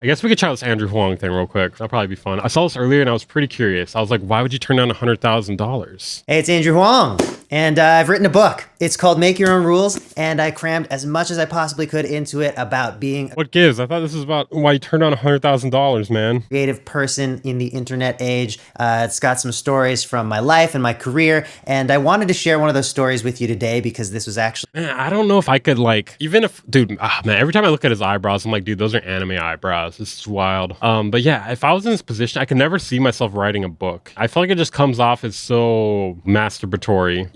I guess we could try this Andrew Huang thing real quick. That'll probably be fun. I saw this earlier and I was pretty curious. I was like, why would you turn down $100,000? Hey, it's Andrew Huang, and I've written a book. It's called Make Your Own Rules, and I crammed as much as I possibly could into it about being What gives? I thought this was about why you turned down $100,000, man. a creative person in the internet age. It's got some stories from my life and my career, and I wanted to share one of those stories with you today because this was actually... Man, I don't know if I could like, even if, dude, man, every time I look at his eyebrows, I'm like, dude, those are anime eyebrows. This is wild. But yeah, if I was in this position, I could never see myself writing a book. I feel like it just comes off as so masturbatory.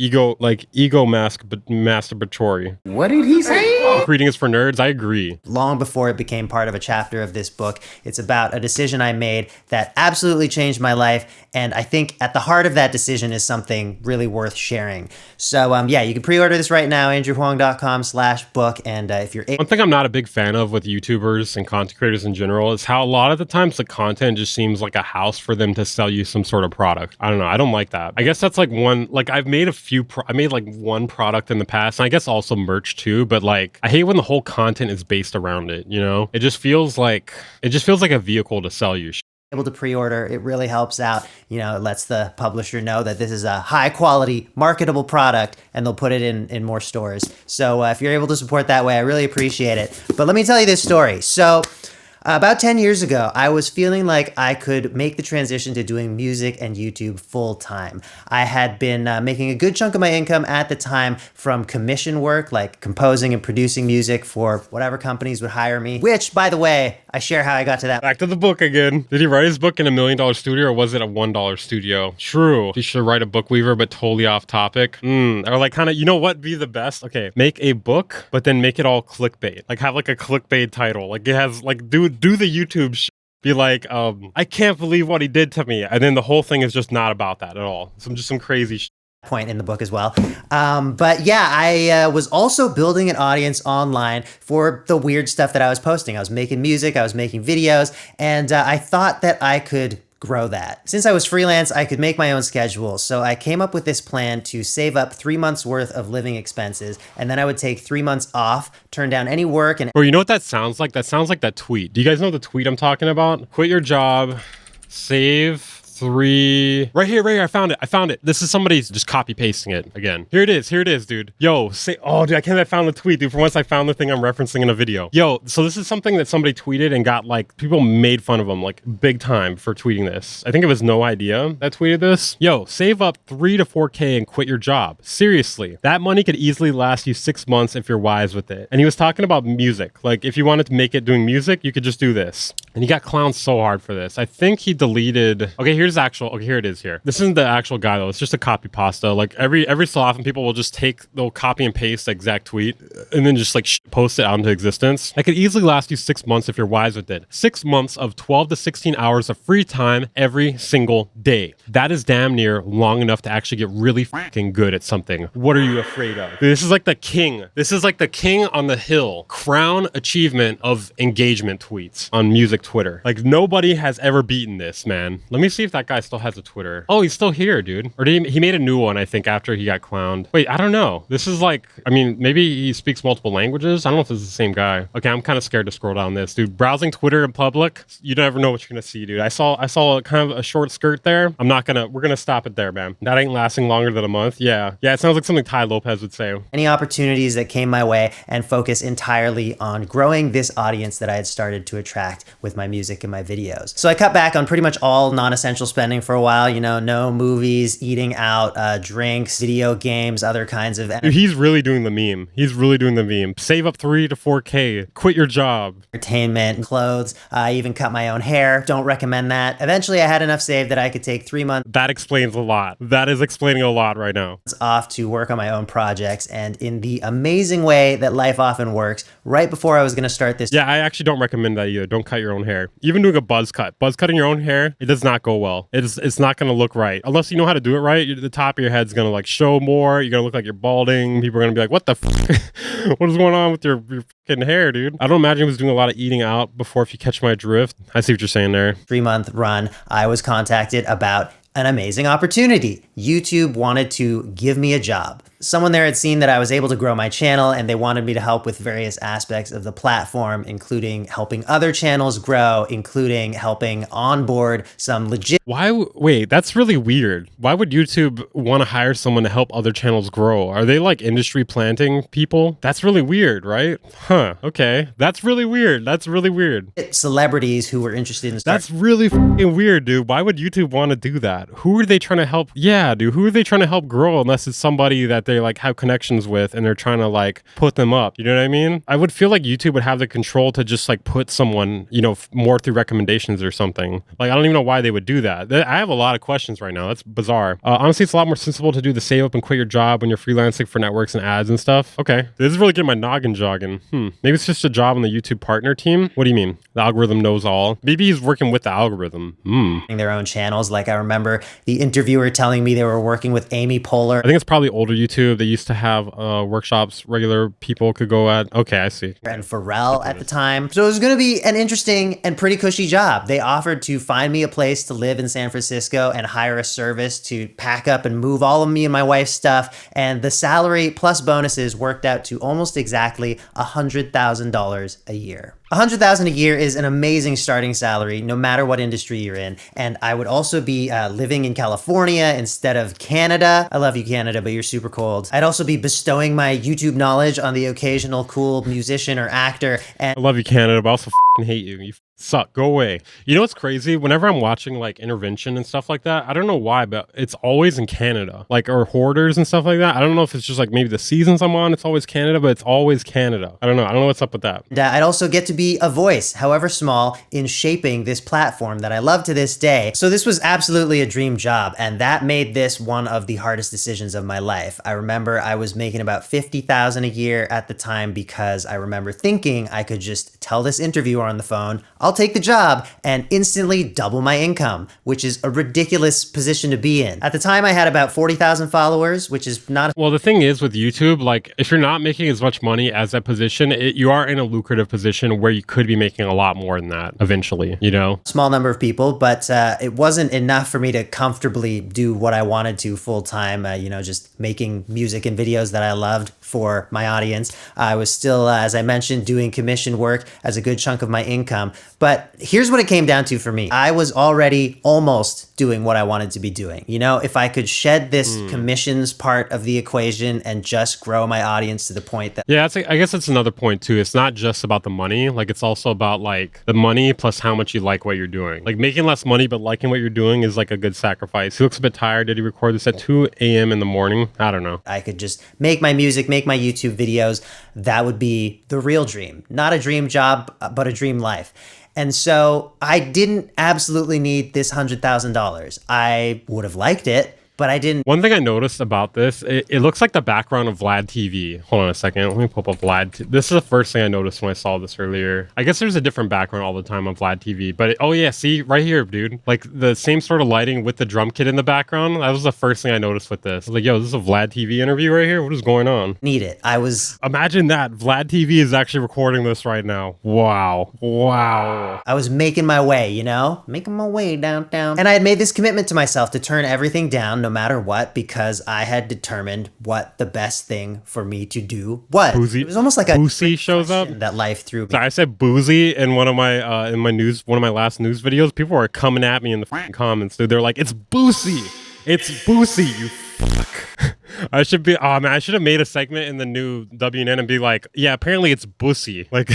Masturbatory. What did he say? Reading is for nerds. I agree. Long before it became part of a chapter of this book, it's about a decision I made that absolutely changed my life. And I think at the heart of that decision is something really worth sharing. So yeah, you can pre-order this right now, andrewhuang.com/book. And if you're one thing I'm not a big fan of with YouTubers and content creators in general is how a lot of the times the content just seems like a house for them to sell you some sort of product. I don't know. I don't like that. I guess that's like one, like I've made I made like one product in the past, and I guess also merch too, but like I hate when the whole content is based around it, you know? It just feels like a vehicle to sell you. Able to pre-order, it really helps out. You know, it lets the publisher know that this is a high quality marketable product, and they'll put it in more stores. So if you're able to support that way, I really appreciate it. But let me tell you this story. So about 10 years ago, I was feeling like I could make the transition to doing music and YouTube full time. I had been making a good chunk of my income at the time from commission work, like composing and producing music for whatever companies would hire me, which, by the way, I share how I got to that. Back to the book again. Did he write his book in $1 million studio, or was it a $1 studio? True. He should write a book weaver, but totally off topic. Or like kind of, you know what be the best? Okay, make a book, but then make it all clickbait. Like have like a clickbait title. Like it has like, do the YouTube be like, I can't believe what he did to me. And then the whole thing is just not about that at all. Some crazy point in the book as well. But yeah, I was also building an audience online for the weird stuff that I was posting. I was making music, I was making videos, and I thought that I could grow that. Since I was freelance, I could make my own schedule. So I came up with this plan to save up 3 months worth of living expenses. And then I would take 3 months off, turn down any work. And you know what that sounds like? That sounds like that tweet. Do you guys know the tweet I'm talking about? Quit your job, save 3. Right here. I found it. This is somebody's just copy pasting it again. Here it is, dude. Yo, oh, dude, I found the tweet, dude. For once I found the thing I'm referencing in a video. Yo, so this is something that somebody tweeted and got like, people made fun of him like big time for tweeting this. I think it was No Idea that tweeted this. Yo, save up 3 to 4K and quit your job. Seriously, that money could easily last you 6 months if you're wise with it. And he was talking about music. Like if you wanted to make it doing music, you could just do this. And he got clowned so hard for this. I think he deleted, okay, here it is here. This isn't the actual guy though. It's just a copy pasta. Like every so often people will just they'll copy and paste the exact tweet and then just like post it out into existence. That could easily last you 6 months if you're wise with it. 6 months of 12 to 16 hours of free time every single day. That is damn near long enough to actually get really fucking good at something. What are you afraid of? This is like the king. This is like the king on the hill. Crown achievement of engagement tweets on music Twitter. Like nobody has ever beaten this, man. Let me see if that guy still has a Twitter. Oh, he's still here, dude. Or he made a new one, I think, after he got clowned. Wait, I don't know. This is like, I mean, maybe he speaks multiple languages. I don't know if this is the same guy. Okay, I'm kind of scared to scroll down this, dude. Browsing Twitter in public, you never know what you're gonna see, dude. I saw kind of a short skirt there. We're gonna stop it there, man. That ain't lasting longer than a month. Yeah, it sounds like something Ty Lopez would say. Any opportunities that came my way and focus entirely on growing this audience that I had started to attract with my music and my videos. So I cut back on pretty much all non-essential spending for a while, you know, no movies, eating out, drinks, video games, other kinds of... Dude, he's really doing the meme. Save up 3 to 4K. Quit your job. Entertainment, clothes. I even cut my own hair. Don't recommend that. Eventually, I had enough saved that I could take 3 months... That explains a lot. That is explaining a lot right now. ...off to work on my own projects. And in the amazing way that life often works, right before I was going to start this... Yeah, I actually don't recommend that either. Don't cut your own hair. Even doing a buzz cut. Buzz cutting your own hair, it does not go well. It's not going to look right. Unless you know how to do it right, the top of your head's going to like show more. You're going to look like you're balding. People are going to be like, what the f***? What is going on with your fucking hair, dude? I don't imagine he was doing a lot of eating out before, if you catch my drift. I see what you're saying there. 3-month run, I was contacted about an amazing opportunity. YouTube wanted to give me a job. Someone there had seen that I was able to grow my channel and they wanted me to help with various aspects of the platform, including helping other channels grow, including helping onboard some legit. Wait, that's really weird. Why would YouTube want to hire someone to help other channels grow? Are they like industry planting people? That's really weird, right? Huh, okay. That's really weird. That's really weird. Celebrities who were interested in That's really fucking weird, dude. Why would YouTube want to do that? Who are they trying to help? Yeah, dude, who are they trying to help grow unless it's somebody that they like have connections with and they're trying to like put them up? You know what I mean? I would feel like YouTube would have the control to just like put someone, you know, more through recommendations or something. Like, I don't even know why they would do that. I have a lot of questions right now. That's bizarre. Honestly, it's a lot more sensible to do the save up and quit your job when you're freelancing for networks and ads and stuff. Okay, this is really getting my noggin jogging. Maybe it's just a job on the YouTube partner team. What do you mean? The algorithm knows all. Maybe he's working with the algorithm. Their own channels. Like, I remember the interviewer telling me they were working with Amy Poehler. I think it's probably older YouTube. They used to have workshops regular people could go at. Okay, I see. And Pharrell at the time. So it was going to be an interesting and pretty cushy job. They offered to find me a place to live in San Francisco and hire a service to pack up and move all of me and my wife's stuff. And the salary plus bonuses worked out to almost exactly $100,000 a year. $100,000 a year is an amazing starting salary, no matter what industry you're in. And I would also be living in California instead of Canada. I love you, Canada, but you're super cold. I'd also be bestowing my YouTube knowledge on the occasional cool musician or actor. And I love you, Canada, but I also hate you. You suck. Go away. You know what's crazy? Whenever I'm watching like intervention and stuff like that, I don't know why, but it's always in Canada, like, or hoarders and stuff like that. I don't know if it's just like maybe the seasons I'm on, it's always Canada, but it's always Canada. I don't know. I don't know what's up with that. I'd also get to be a voice, however small, in shaping this platform that I love to this day. So this was absolutely a dream job, and that made this one of the hardest decisions of my life. I remember I was making about $50,000 a year at the time because I remember thinking I could just tell this interviewer on the phone, I'll take the job, and instantly double my income, which is a ridiculous position to be in. At the time, I had about 40,000 followers, which is not... Well, the thing is with YouTube, like, if you're not making as much money as that position, you are in a lucrative position where you could be making a lot more than that eventually, you know? Small number of people, but it wasn't enough for me to comfortably do what I wanted to full time, you know, just making music and videos that I loved for my audience. I was still, as I mentioned, doing commission work as a good chunk of my income. But here's what it came down to for me. I was already almost doing what I wanted to be doing. You know, if I could shed this commissions part of the equation and just grow my audience to the point that... Yeah, I guess that's another point too. It's not just about the money. Like, it's also about like the money plus how much you like what you're doing. Like, making less money but liking what you're doing is like a good sacrifice. He looks a bit tired. Did he record this at 2 a.m. in the morning? I don't know. I could just make my music, make my YouTube videos. That would be the real dream. Not a dream job, but a dream life. And so I didn't absolutely need this $100,000. I would have liked it, but I didn't. One thing I noticed about this, it looks like the background of Vlad TV. Hold on a second. Let me pull up Vlad. This is the first thing I noticed when I saw this earlier. I guess there's a different background all the time on Vlad TV. But oh yeah, see right here, dude. Like the same sort of lighting with the drum kit in the background. That was the first thing I noticed with this. I was like, yo, this is a Vlad TV interview right here? What is going on? Need it. Imagine that. Vlad TV is actually recording this right now. Wow. Wow. I was making my way, you know? Making my way downtown. And I had made this commitment to myself to turn everything down no matter what, because I had determined what the best thing for me to do was. Boozy. It was almost like a Boozy shows up that life threw me. So I said boozy in one of my one of my last news videos. People were coming at me in the comments, dude. They're like, it's Boozy. It's Boozy, you fuck. I should have made a segment in the new WN and be like, yeah, apparently it's Bussy. Like,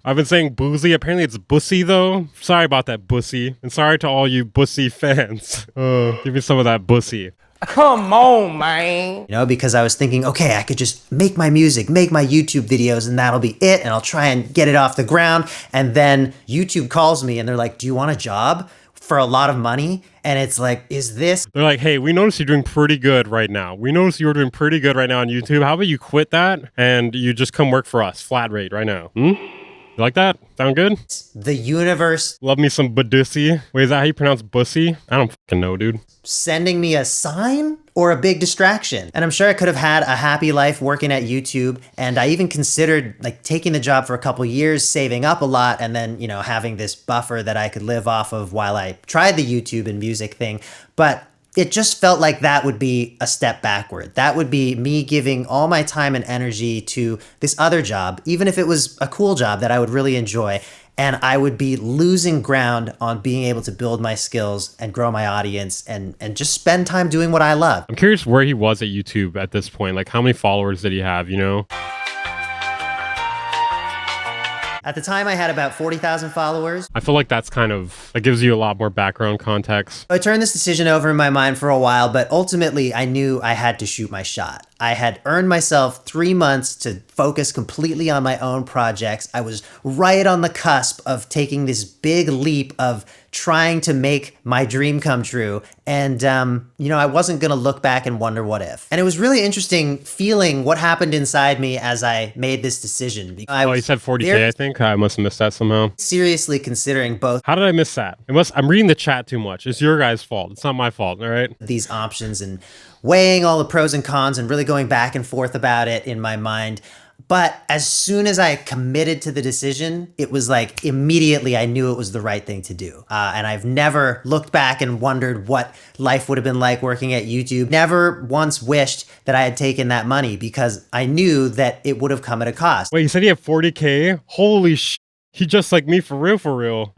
I've been saying boozy. Apparently it's Bussy, though. Sorry about that, Bussy. And sorry to all you Bussy fans. Give me some of that Bussy. Come on, man. You know, because I was thinking, okay, I could just make my music, make my YouTube videos, and that'll be it. And I'll try and get it off the ground. And then YouTube calls me and they're like, do you want a job for a lot of money? And it's like, is this? They're like, hey, we noticed you're doing pretty good right now. We noticed you're doing pretty good right now on YouTube. How about you quit that and you just come work for us, flat rate right now? You like that? Sound good? The universe. Love me some Badussy. Wait, is that how you pronounce Bussy? I don't fucking know, dude. Sending me a sign or a big distraction. And I'm sure I could have had a happy life working at YouTube. And I even considered like taking the job for a couple years, saving up a lot, and then, you know, having this buffer that I could live off of while I tried the YouTube and music thing. But it just felt like that would be a step backward. That would be me giving all my time and energy to this other job, even if it was a cool job that I would really enjoy. And I would be losing ground on being able to build my skills and grow my audience and just spend time doing what I love. I'm curious where he was at YouTube at this point. Like, how many followers did he have, you know? At the time, I had about 40,000 followers. I feel like that gives you a lot more background context. I turned this decision over in my mind for a while, but ultimately I knew I had to shoot my shot. I had earned myself 3 months to focus completely on my own projects. I was right on the cusp of taking this big leap of trying to make my dream come true. And, I wasn't going to look back and wonder what if. And it was really interesting feeling what happened inside me as I made this decision. You said 40K, I think. I must have missed that somehow. Seriously considering both. How did I miss that? I'm reading the chat too much. It's your guys' fault. It's not my fault, all right? These options and weighing all the pros and cons and really going back and forth about it in my mind. But as soon as I committed to the decision, it was like immediately I knew it was the right thing to do. And I've never looked back and wondered what life would have been like working at YouTube. Never once wished that I had taken that money because I knew that it would have come at a cost. Wait, you said he had 40K? Holy sh! He just like me for real, for real.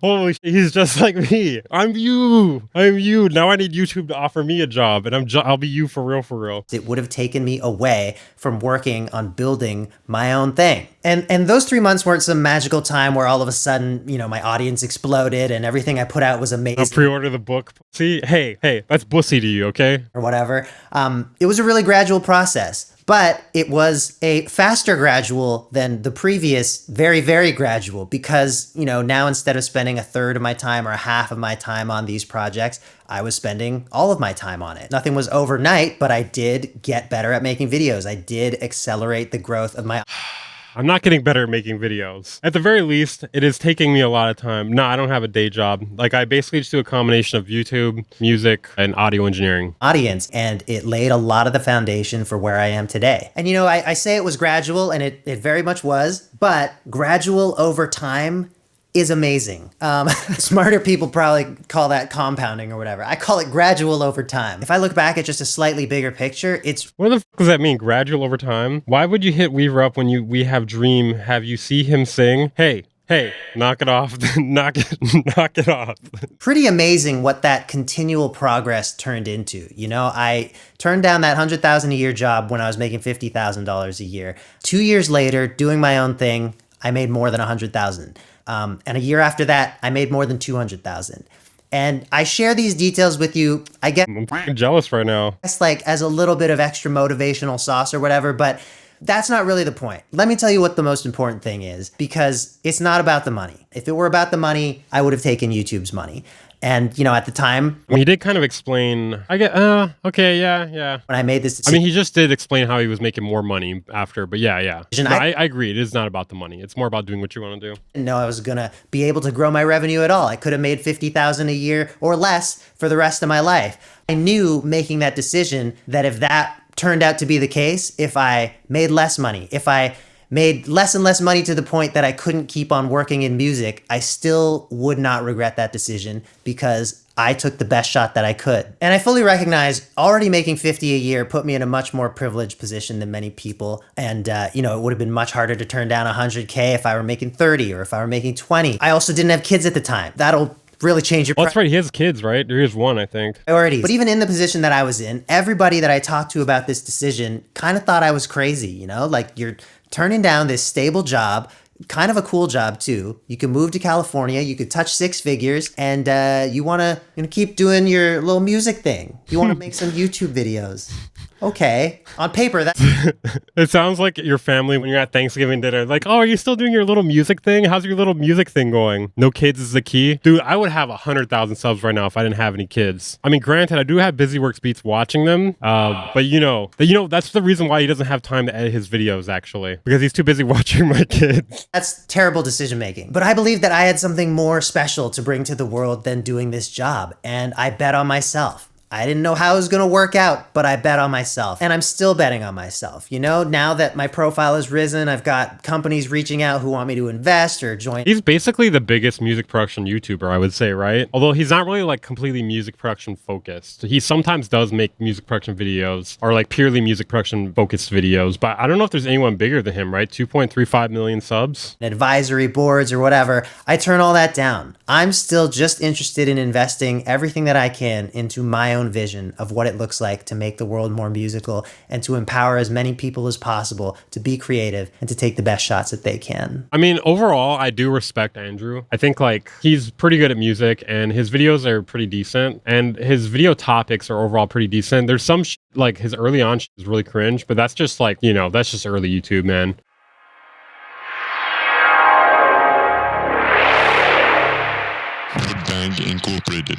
Holy shit, he's just like me. I'm you. Now I need YouTube to offer me a job, and I'll be you for real, for real. It would have taken me away from working on building my own thing. And those 3 months weren't some magical time where all of a sudden, my audience exploded and everything I put out was amazing. I'll pre-order the book. See, hey, that's bussy to you, okay? Or whatever. It was a really gradual process. But it was a faster gradual than the previous very, very gradual because, now instead of spending a third of my time or a half of my time on these projects, I was spending all of my time on it. Nothing was overnight, but I did get better at making videos. I did accelerate the growth of my... I'm not getting better at making videos. At the very least, it is taking me a lot of time. No, I don't have a day job. Like, I basically just do a combination of YouTube, music, and audio engineering. Audience, and it laid a lot of the foundation for where I am today. And I say it was gradual, and it very much was, but gradual over time is amazing. Smarter people probably call that compounding or whatever. I call it gradual over time. If I look back at just a slightly bigger picture, it's... What the f does that mean, gradual over time? Why would you hit Weaver up when we have Dream, have you see him sing? Hey, knock it off. knock it off. Pretty amazing what that continual progress turned into. I turned down that $100,000 a year job when I was making $50,000 a year. 2 years later, doing my own thing, I made more than $100,000. And a year after that, I made more than $200,000. And I share these details with you, I guess... I'm jealous right now. Like as a little bit of extra motivational sauce or whatever, but that's not really the point. Let me tell you what the most important thing is, because it's not about the money. If it were about the money, I would have taken YouTube's money. And, at the time... He did kind of explain... okay, yeah. When I made this decision... he just did explain how he was making more money after, but yeah. No, I agree. It is not about the money. It's more about doing what you want to do. No, I was going to be able to grow my revenue at all. I could have made $50,000 a year or less for the rest of my life. I knew making that decision that if that turned out to be the case, if I made less money, if I made less and less money to the point that I couldn't keep on working in music, I still would not regret that decision because I took the best shot that I could. And I fully recognize already making 50 a year put me in a much more privileged position than many people. And, it would have been much harder to turn down 100K if I were making 30 or if I were making 20. I also didn't have kids at the time. That'll really change your... Well, that's right. He has kids, right? There is one, I think. Priorities. But even in the position that I was in, everybody that I talked to about this decision kind of thought I was crazy, Like, you're turning down this stable job, kind of a cool job too. You can move to California, you could touch 6 figures, and you want to keep doing your little music thing. You want to make some YouTube videos. Okay, on paper that... It sounds like your family when you're at Thanksgiving dinner, like, oh, are you still doing your little music thing? How's your little music thing going? No kids is the key. Dude, I would have 100,000 subs right now if I didn't have any kids. Granted, I do have Busyworks Beats watching them, but that's the reason why he doesn't have time to edit his videos, actually, because he's too busy watching my kids. That's terrible decision making. But I believe that I had something more special to bring to the world than doing this job, and I bet on myself. I didn't know how it was going to work out, but I bet on myself. And I'm still betting on myself. You know, now that my profile has risen, I've got companies reaching out who want me to invest or join. He's basically the biggest music production YouTuber, I would say, right? Although he's not really like completely music production focused. He sometimes does make music production videos or like purely music production focused videos, but I don't know if there's anyone bigger than him, right? 2.35 million subs. Advisory boards or whatever. I turn all that down. I'm still just interested in investing everything that I can into my own vision of what it looks like to make the world more musical and to empower as many people as possible to be creative and to take the best shots that they can. I mean, overall, I do respect Andrew. I think like he's pretty good at music and his videos are pretty decent and his video topics are overall pretty decent. There's some like his early on is really cringe, but that's just like, you know, that's just early YouTube, man. Bang Incorporated.